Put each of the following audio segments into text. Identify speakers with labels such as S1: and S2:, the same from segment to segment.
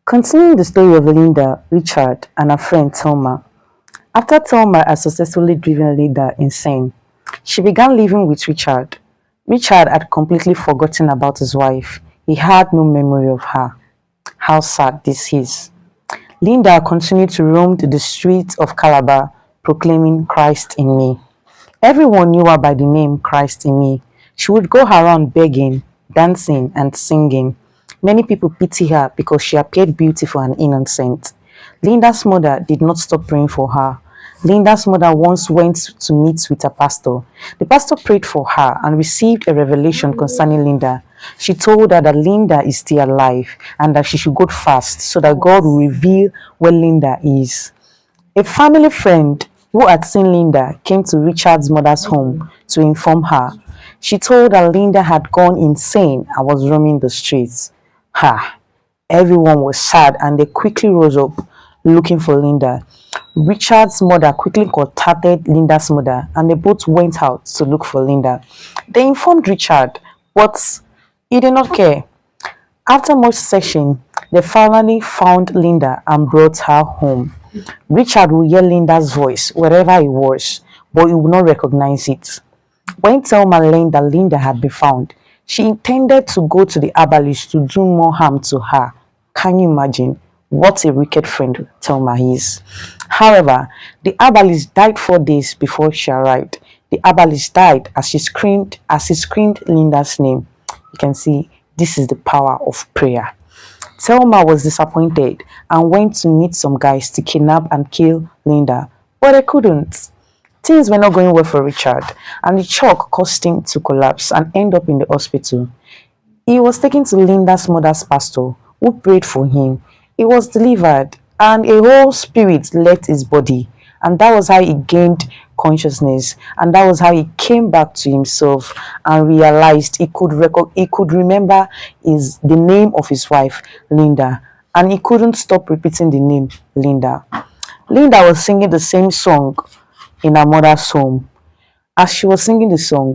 S1: Continuing the story of Linda, Richard, and her friend Thelma. After Thelma had successfully driven Linda insane, she began living with Richard. Richard had completely forgotten about his wife. He had no memory of her. How sad this is. Linda continued to roam the streets of Calabar, proclaiming Christ in me. Everyone knew her by the name Christ in me. She would go around begging, dancing, and singing. Many people pity her because she appeared beautiful and innocent. Linda's mother did not stop praying for her. Linda's mother once went to meet with a pastor. The pastor prayed for her and received a revelation concerning Linda. She told her that Linda is still alive and that she should go fast so that God will reveal where Linda is. A family friend who had seen Linda came to Richard's mother's home to inform her. She told her Linda had gone insane and was roaming the streets. Ha! Everyone was sad and they quickly rose up looking for Linda. Richard's mother quickly contacted Linda's mother and they both went out to look for Linda. They informed Richard, but he did not care. After much searching, they finally found Linda and brought her home. Richard would hear Linda's voice wherever he was, but he would not recognize it. When Thelma learned that Linda had been found, she intended to go to the herbalist to do more harm to her. Can you imagine what a wicked friend Thelma is? However, the herbalist died 4 days before she arrived. The herbalist died as he screamed Linda's name. You can see this is the power of prayer. Thelma was disappointed and went to meet some guys to kidnap and kill Linda, but they couldn't. Things were not going well for Richard, and the shock caused him to collapse and end up in the hospital. He was taken to Linda's mother's pastor, who prayed for him. He was delivered, and a whole spirit left his body, and that was how he gained consciousness, and that was how he came back to himself and realized he could remember the name of his wife, Linda, and he couldn't stop repeating the name Linda. Linda was singing the same song in her mother's home. As she was singing the song,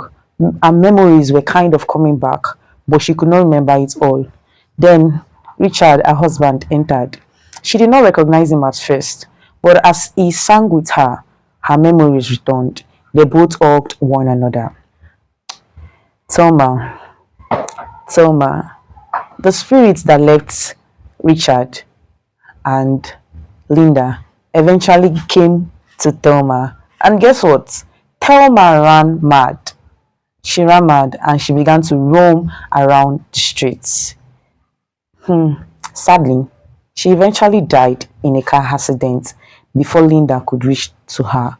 S1: her memories were kind of coming back, but she could not remember it all. Then Richard, her husband, entered. She did not recognize him at first, but as he sang with her, her memories returned. They both hugged one another. Thelma, Thelma, the spirit that left Richard and Linda eventually came to Thelma. And guess what? Thelma ran mad. She ran mad and she began to roam around the streets. Sadly, she eventually died in a car accident before Linda could reach to her.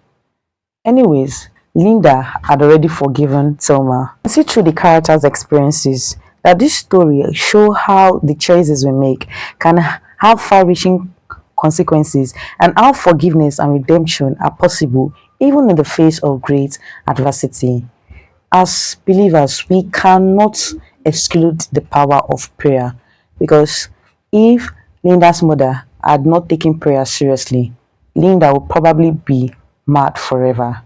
S1: Anyways, Linda had already forgiven Thelma. You see through the character's experiences that this story shows how the choices we make can have far-reaching consequences and how forgiveness and redemption are possible even in the face of great adversity. As believers, we cannot exclude the power of prayer, because if Linda's mother had not taken prayer seriously, Linda would probably be mad forever.